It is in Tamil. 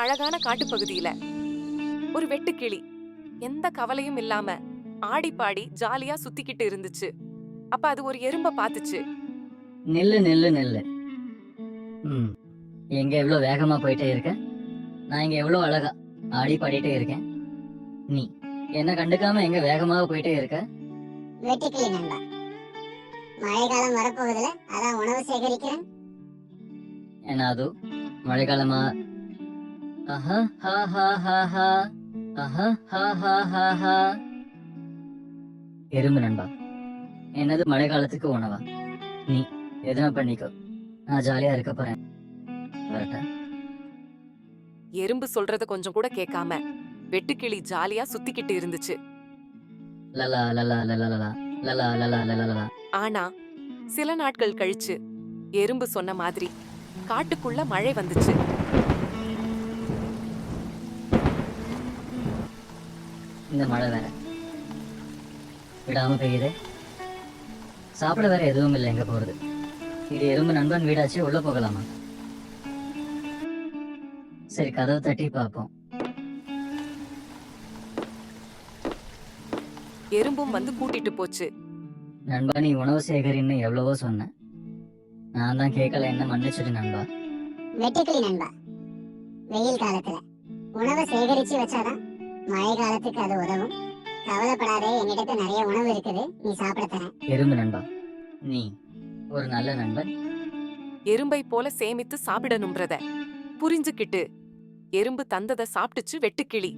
அழகான காட்டுப்பகுதியில ஒரு வெட்டுக்கிளி எந்த கவலையும் இல்லாம ஆடி பாடி ஜாலியா சுத்திக்கிட்டு இருந்துச்சு. அப்ப அது ஒரு எறும்ப பாத்துச்சு. நில்லு நில்லு நில்லு. ம் எங்க எவ்வளவு வேகமா போயிட்டே இருக்க? நான் இங்க எவ்வளவு அழகா ஆடி பாடிட்டே இருக்கேன். நீ என்ன கண்டுக்காம எங்க வேகமாக போயிட்டே இருக்க? வெட்டுக்கிளி நண்பா, மழைக்காலம் வரப்போகுதுல, அதான் உணவு சேகரிக்கிறேன். என்ன அது மழைக்காலமா? ஆஹா ஹா ஹா ஹா ஹா. ஆஹா ஹா ஹா ஹா ஹா. எறும்பு நண்பா, என்னது மழை காலத்துக்கு உணவா? நீ எதுனா பண்ணிக்கோ, நான் ஜாலியா இருக்க போறேன். வரட்டா? எறும்பு சொல்றத கொஞ்சம் கூட கேட்காம வெட்டுக்கிளி ஜாலியா சுத்திக்கிட்டு இருந்துச்சு. லலா லலா லலா லலா லலா லலா லலா லலா. ஆனா சில நாட்கள் கழிச்சு எறும்பு சொன்ன மாதிரி காட்டுக்குள்ள மழை வந்துச்சு. இந்த மழை வேற விடாம பெய்யுது. சாப்பிட வேற எதுவும் இல்லை. எங்க போறது? இது எறும்பு நண்பன் வீடாச்சு, உள்ள போகலாமா? சரி, கதவை தட்டி பார்ப்போம். எறும்பும் வந்து கூட்டிட்டு போச்சு. நண்பா, நீ உணவு சேகரின்னு எவ்வளவோ சொன்ன, நான் தான் கேட்கல. என்ன மன்னிச்சிடு நண்பா. வெட்டுக்கிளி நண்பா, வெயில் காலத்துல உணவை சேகரிச்சு வச்சாதான் மழை காலத்துக்கு அது உதவும். கவலைப்படாதே, என்னிடத்து நிறைய உணவு இருக்குது, நீ சாப்பிட தரேன். எறும்பு நண்பா, நீ ஒரு நல்ல நண்பன். எறும்பை போல சேமித்து சாப்பிடணும்ன்றத புரிஞ்சுக்கிட்டு எறும்பு தந்தத சாப்பிட்டுச்சு வெட்டுக்கிளி.